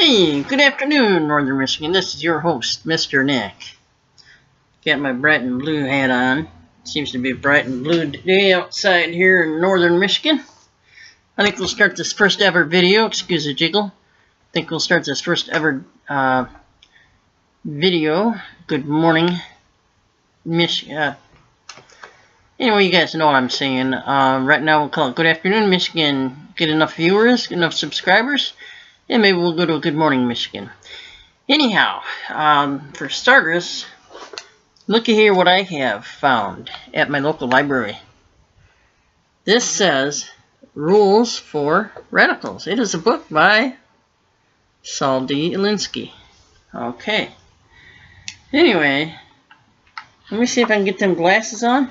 Hey, good afternoon, Northern Michigan. This is your host, Mr. Nick. Got my bright and blue hat on. Seems to be a bright and blue day outside here in Northern Michigan. I think we'll start this first ever video. Excuse the jiggle. I think we'll start this first ever video. Good morning, Michigan. Anyway, you guys know what I'm saying. Right now we'll call it good afternoon, Michigan. Get enough viewers, enough subscribers. And maybe we'll go to a good morning, Michigan. Anyhow, for starters, looky here what I have found at my local library. This says Rules for Radicals. It is a book by Saul D. Alinsky. Okay. Anyway, let me see if I can get them glasses on.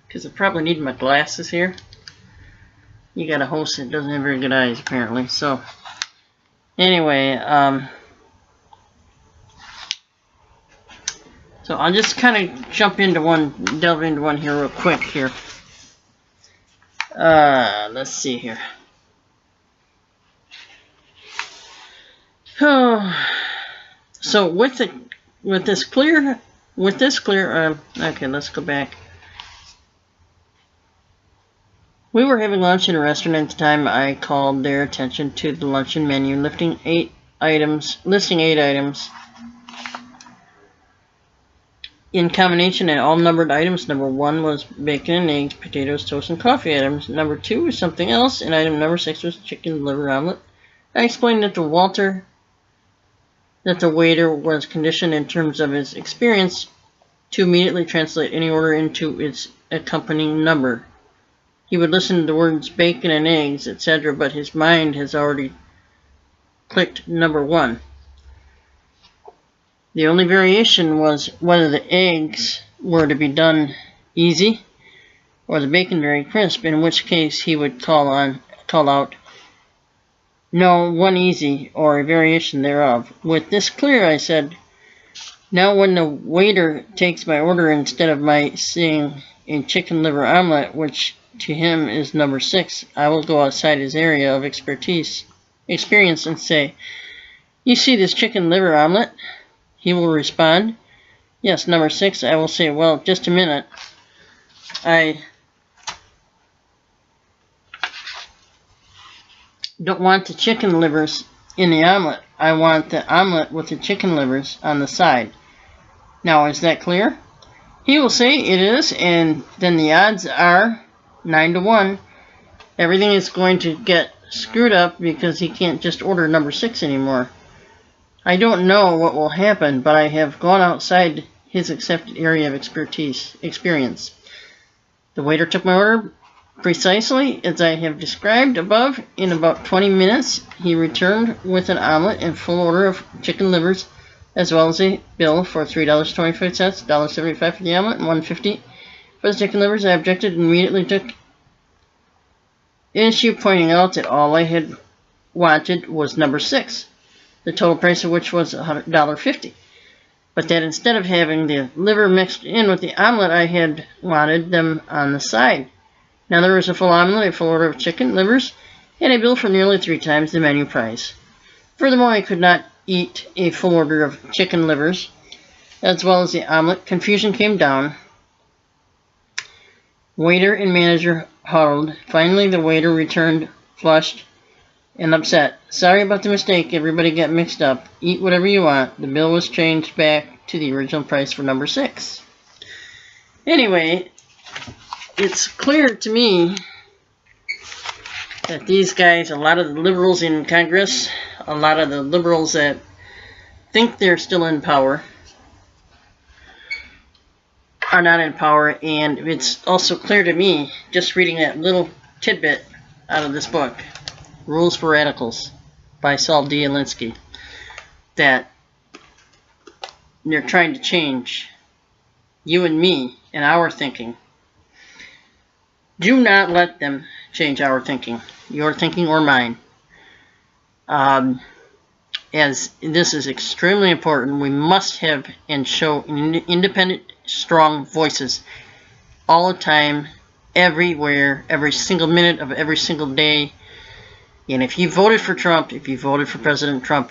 Because I probably need my glasses here. You got a host that doesn't have very good eyes, apparently. So, anyway, so I'll just kind of delve into one here real quick here. Let's see here. Oh, so with this clear, okay, let's go back. We were having lunch in a restaurant at the time. I called their attention to the luncheon menu, listing 8 items in combination, and all numbered items. Number 1 was bacon and eggs, potatoes, toast, and coffee items. Number 2 was something else, and item number 6 was chicken liver omelet. I explained that the waiter was conditioned in terms of his experience to immediately translate any order into its accompanying number. He would listen to the words bacon and eggs, etc., but his mind has already clicked number 1. The only variation was whether the eggs were to be done easy or the bacon very crisp, in which case he would call out, "No, one easy," or a variation thereof. With this clear, I said, now when the waiter takes my order, instead of my saying a chicken liver omelet, which to him is number 6, I will go outside his area of experience and say, "You see this chicken liver omelet?" He will respond, "Yes, number 6. I will say, "Well, just a minute. I don't want the chicken livers in the omelet. I want the omelet with the chicken livers on the side. Now, is that clear?" He will say it is, and then the odds are 9 to 1. Everything is going to get screwed up because he can't just order number 6 anymore. I don't know what will happen, but I have gone outside his accepted area of experience. The waiter took my order precisely as I have described above. In about 20 minutes, he returned with an omelet and full order of chicken livers, as well as a bill for $3.25, $1.75 for the omelet, and $1.50 for the chicken livers. I objected and immediately took issue, pointing out that all I had wanted was number 6, the total price of which was $1.50. But that instead of having the liver mixed in with the omelet, I had wanted them on the side. Now there was a full omelet, a full order of chicken livers, and a bill for nearly 3 times the menu price. Furthermore, I could not eat a full order of chicken livers, as well as the omelet. Confusion came down. Waiter and manager huddled. Finally, the waiter returned, flushed and upset. "Sorry about the mistake. Everybody got mixed up. Eat whatever you want." The bill was changed back to the original price for number 6. Anyway, it's clear to me that these guys, a lot of the liberals in Congress, a lot of the liberals that think they're still in power, are not in power. And it's also clear to me, just reading that little tidbit out of this book, Rules for Radicals by Saul D. Alinsky, that they're trying to change you and me and our thinking. Do not let them change our thinking, your thinking or mine. As this is extremely important, we must have and show independent, strong voices all the time, everywhere, every single minute of every single day. And if you voted for Trump, if you voted for President Trump,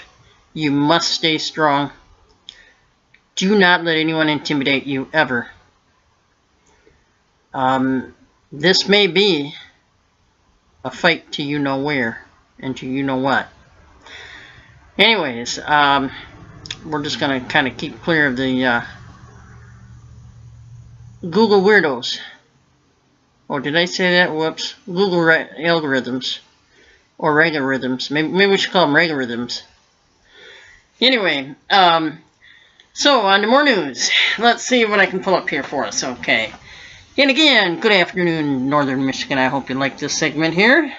you must stay strong. Do not let anyone intimidate you, ever. This may be a fight to you-know-where and to you-know-what. Anyways, we're just going to kind of keep clear of the Google weirdos. Oh, did I say that? Whoops. Google algorithms. Or regarithms. Maybe we should call them regarithms. Anyway, so on to more news. Let's see what I can pull up here for us. Okay. And again, good afternoon, Northern Michigan. I hope you like this segment here.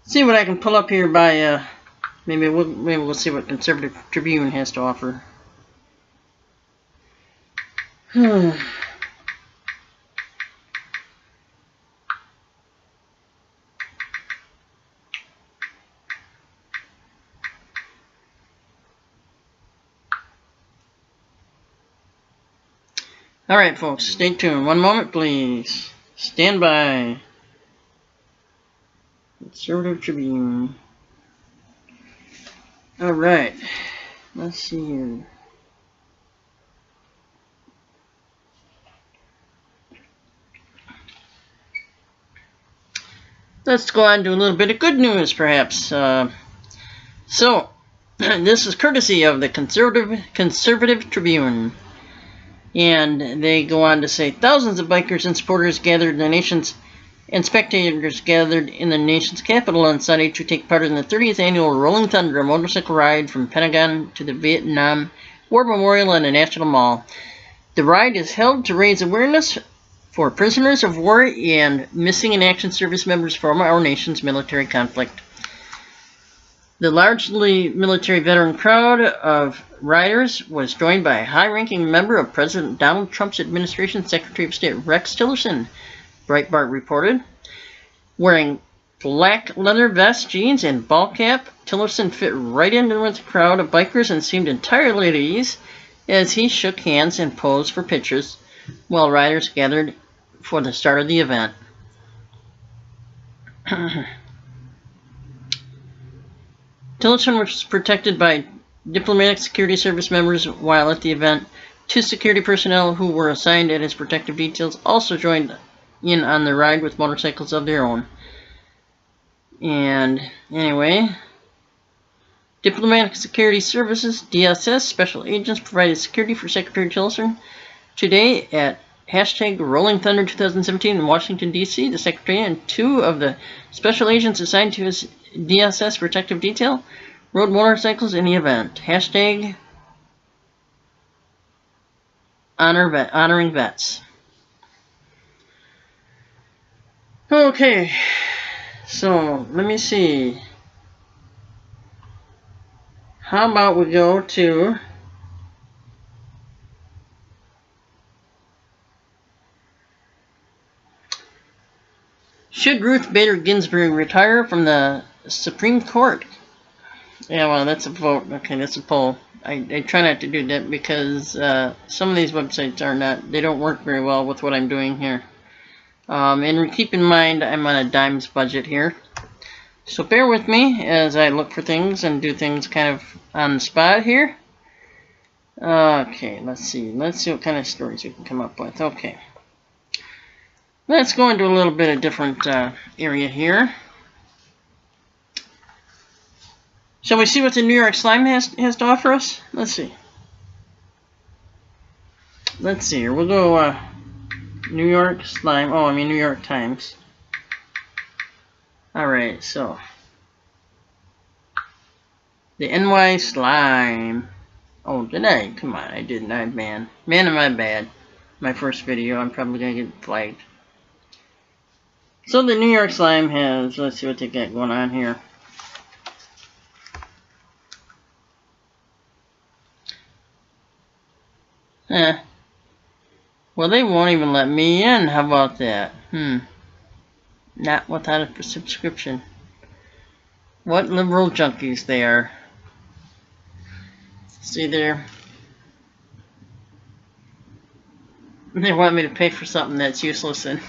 See what I can pull up here by, maybe we'll see what Conservative Tribune has to offer. Alright, folks, stay tuned. One moment, please. Stand by. Conservative Tribune. Alright. Let's see here. Let's go on and do a little bit of good news, perhaps. So, this is courtesy of the Conservative Tribune. And they go on to say, thousands of bikers and supporters gathered in the nation's and spectators gathered in the nation's capital on Sunday to take part in the 30th annual Rolling Thunder motorcycle ride from Pentagon to the Vietnam War Memorial and the National Mall. The ride is held to raise awareness for prisoners of war and missing in action service members from our nation's military conflict. The largely military veteran crowd of riders was joined by a high-ranking member of President Donald Trump's administration, Secretary of State Rex Tillerson, Breitbart reported. Wearing black leather vest, jeans, and ball cap, Tillerson fit right in with the crowd of bikers and seemed entirely at ease as he shook hands and posed for pictures while riders gathered for the start of the event. Tillerson was protected by diplomatic security service members while at the event. 2 security personnel who were assigned at his protective details also joined in on the ride with motorcycles of their own. And anyway, Diplomatic Security Services, DSS, special agents provided security for Secretary Tillerson today at #Rolling Thunder 2017 in Washington, D.C. The Secretary and 2 of the special agents assigned to his DSS protective detail rode motorcycles in the event. #honoring vets. Okay, so let me see. How about we go to should Ruth Bader Ginsburg retire from the Supreme Court? Yeah, well, that's a vote. Okay, that's a poll. I try not to do that because some of these websites they don't work very well with what I'm doing here. And keep in mind, I'm on a dimes budget here. So bear with me as I look for things and do things kind of on the spot here. Okay, let's see. Let's see what kind of stories we can come up with. Okay. Let's go into a little bit of different area here. Shall we see what the New York Slime has to offer us? Let's see. Let's see here. We'll go New York Slime. Oh, I mean New York Times. Alright, so. The NY Slime. Oh, did I? Come on, I didn't. Man, am I bad. My first video. I'm probably going to get flagged. So the New York Slime has, let's see what they got going on here. Well, they won't even let me in. How about that? Not without a subscription. What liberal junkies they are. See there? They want me to pay for something that's useless and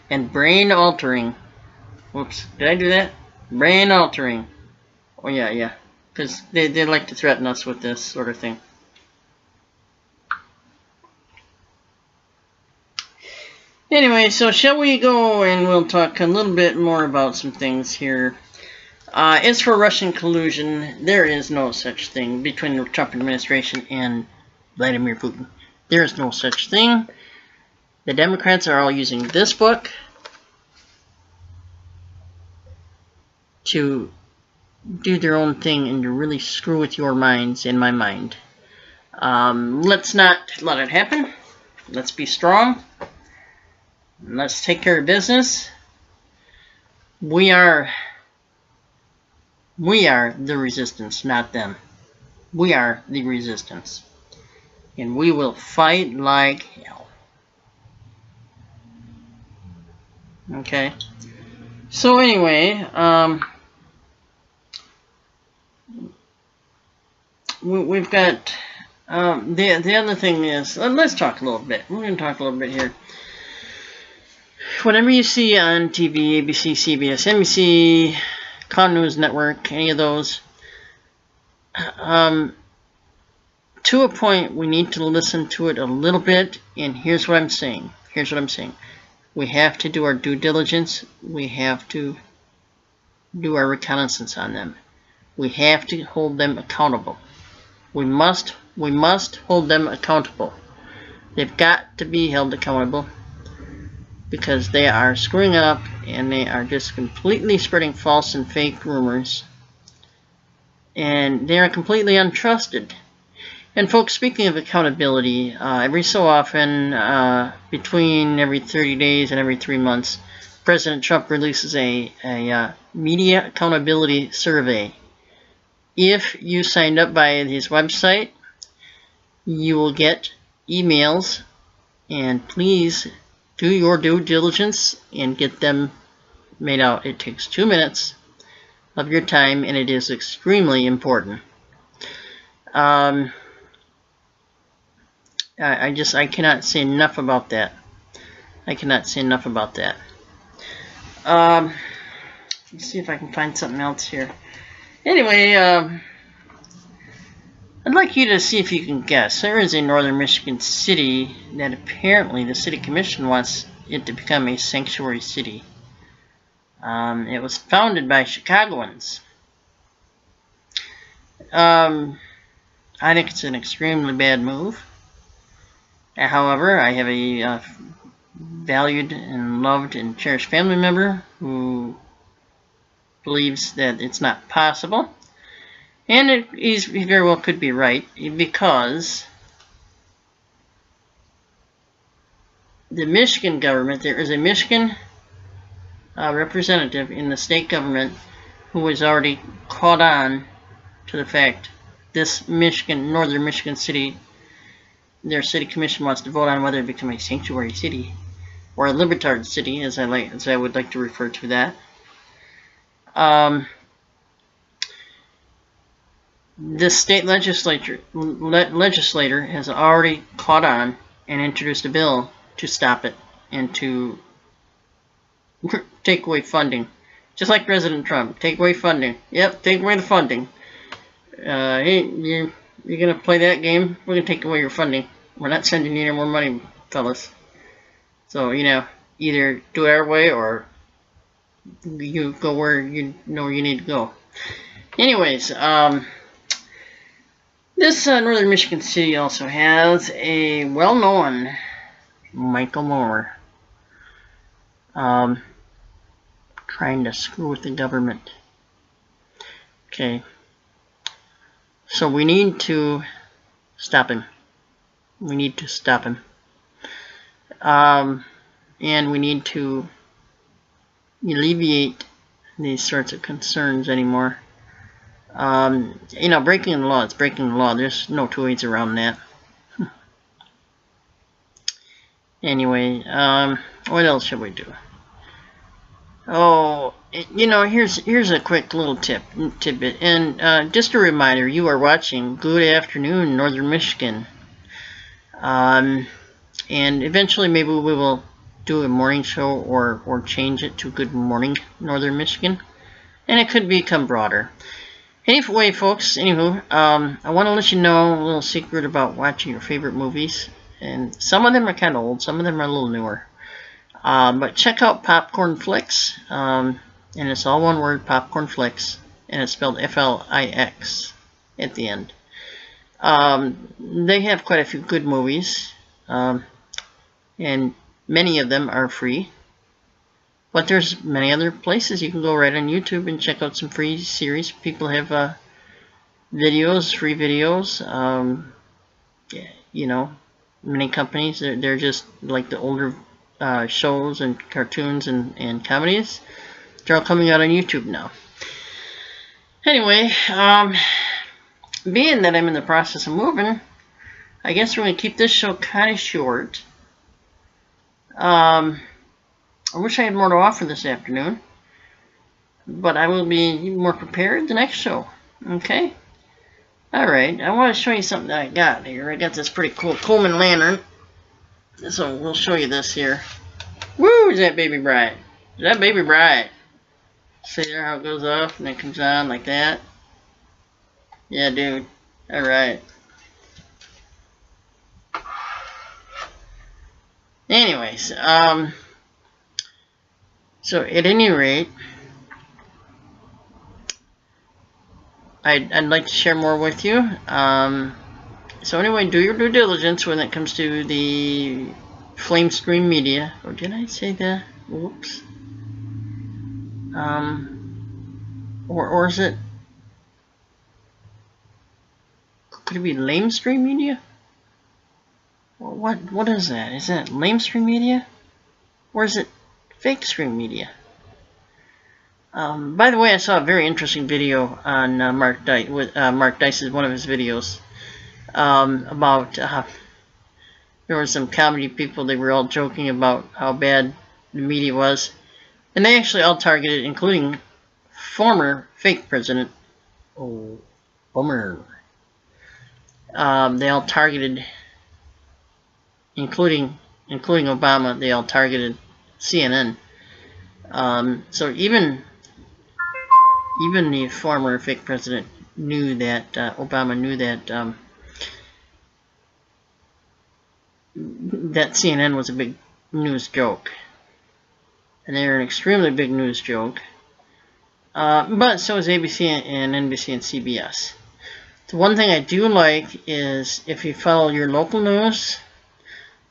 and brain altering. Whoops, did I do that? Brain altering. Oh yeah. Because they like to threaten us with this sort of thing. Anyway, so shall we go and we'll talk a little bit more about some things here. As for Russian collusion, there is no such thing between the Trump administration and Vladimir Putin. There is no such thing. The Democrats are all using this book to do their own thing and to really screw with your minds and my mind. Let's not let it happen. Let's be strong. Let's take care of business. We are the resistance, not them. We are the resistance. And we will fight like hell. Okay. So anyway, we've got the other thing is, let's talk a little bit. We're going to talk a little bit here. Whatever you see on TV, ABC, CBS, NBC, Con News Network, any of those, to a point we need to listen to it a little bit, and here's what I'm saying. We have to do our due diligence. We have to do our reconnaissance on them. We have to hold them accountable. We must hold them accountable. They've got to be held accountable because they are screwing up and they are just completely spreading false and fake rumors. And they are completely untrusted. And folks, speaking of accountability, every so often, between every 30 days and every 3 months, President Trump releases a media accountability survey. If you signed up by his website, you will get emails, and please do your due diligence and get them made out. It takes 2 minutes of your time, and it is extremely important. I cannot say enough about that. Let's see if I can find something else here. Anyway, I'd like you to see if you can guess. There is a northern Michigan city that apparently the city commission wants it to become a sanctuary city. It was founded by Chicagoans. I think it's an extremely bad move. However, I have a valued and loved and cherished family member who believes that it's not possible. And he very well could be right, because the Michigan government, there is a Michigan representative in the state government who has already caught on to the fact this northern Michigan city, their city commission wants to vote on whether it become a sanctuary city or a libertard city, as I would like to refer to that. The state legislator has already caught on and introduced a bill to stop it and to take away funding. Just like President Trump, take away funding. Yep, take away the funding. Hey, you're going to play that game? We're going to take away your funding. We're not sending you any more money, fellas. So, either do it our way or you go where you know you need to go. Anyways, this northern Michigan city also has a well-known Michael Moore trying to screw with the government. Okay, so we need to stop him. And we need to alleviate these sorts of concerns anymore. Breaking the law, it's breaking the law. There's no two ways around that. Anyway, what else should we do? Oh, here's a quick little tidbit. And just a reminder, you are watching Good Afternoon, Northern Michigan. And eventually maybe we will do a morning show or change it to Good Morning Northern Michigan, and it could become broader. Anyway, folks, anywho, I want to let you know a little secret about watching your favorite movies, and some of them are kind of old, some of them are a little newer. But check out Popcorn Flicks, and it's all one word, Popcorn Flicks, and it's spelled F-L-I-X at the end. They have quite a few good movies, and many of them are free. But there's many other places you can go right on YouTube and check out some free series. People have videos, free videos. You know, many companies, they're just like the older shows and cartoons and comedies. They're all coming out on YouTube now. Anyway, being that I'm in the process of moving, I guess we're going to keep this show kind of short. I wish I had more to offer this afternoon, but I will be more prepared the next show. Okay? Alright, I want to show you something that I got here. I got this pretty cool Coleman lantern. So we'll show you this here. Woo! Is that baby bright? Is that baby bright? See there how it goes off and it comes on like that? Yeah, dude. Alright. Anyways, so at any rate, I'd like to share more with you. So anyway, do your due diligence when it comes to the Flame Stream Media. Or did I say that? Whoops. Or is it? Could it be Lame Stream Media? What is that? Is that Lame Stream Media? Or is it Fake Stream Media? By the way, I saw a very interesting video on Mark Dice. Mark Dice is one of his videos about there were some comedy people. They were all joking about how bad the media was, and they actually all targeted, including former fake president. Oh, bummer. They all targeted, including Obama. They all targeted CNN. So even the former fake president knew that Obama knew that that CNN was a big news joke, and they're an extremely big news joke. But so is ABC and NBC and CBS. The one thing I do like is if you follow your local news.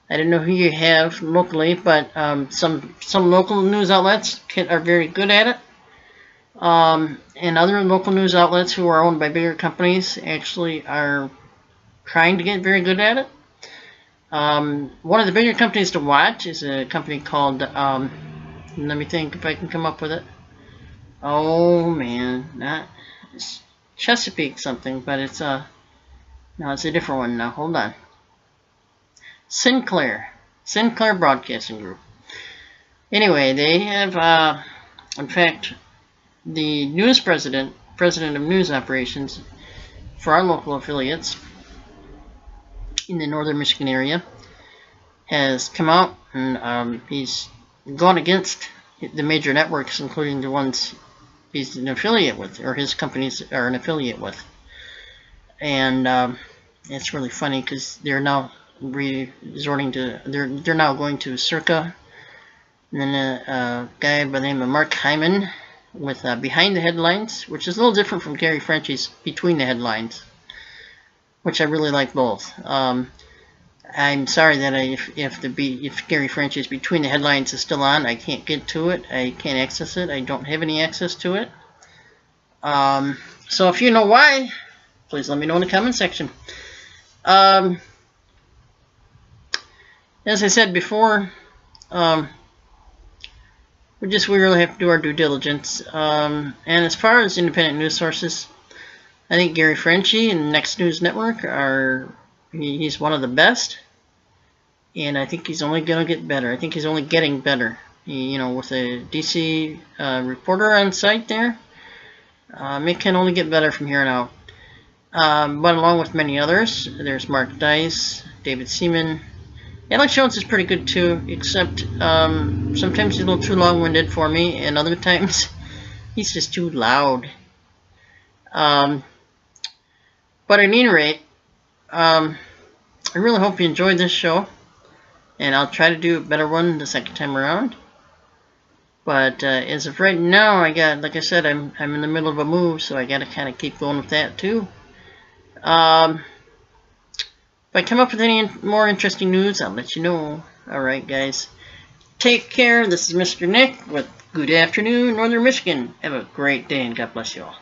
I don't know who you have locally, but some local news outlets are very good at it. And other local news outlets who are owned by bigger companies actually are trying to get very good at it. One of the bigger companies to watch is a company called, let me think if I can come up with it. Oh man, it's Chesapeake something, but it's no, it's a different one now. Hold on. Sinclair Broadcasting Group. Anyway, they have, in fact, the news president of news operations for our local affiliates in the northern Michigan area has come out and he's gone against the major networks, including the ones he's an affiliate with, or his companies are an affiliate with. And it's really funny because they're now resorting to, they're now going to Circa, and then a guy by the name of Mark Hyman with Behind the Headlines, which is a little different from Gary Frenchie's Between the Headlines, which I really like both. I'm sorry that if Gary Frenchie's Between the Headlines is still on, I can't get to it. I can't access it. I don't have any access to it. So if you know why, please let me know in the comment section. As I said before, we really have to do our due diligence. And as far as independent news sources, I think Gary Frenchie and Next News Network he's one of the best. And I think he's only going to get better. I think he's only getting better. With a DC reporter on site there, it can only get better from here on out. But along with many others, there's Mark Dice, David Seaman, Alex Jones is pretty good too, except sometimes he's a little too long-winded for me, and other times he's just too loud. But at any rate, I really hope you enjoyed this show, and I'll try to do a better one the second time around. But as of right now, like I said, I'm in the middle of a move, so I gotta kind of keep going with that too. If I come up with any more interesting news, I'll let you know. Alright, guys. Take care. This is Mr. Nick with Good Afternoon, Northern Michigan. Have a great day, and God bless you all.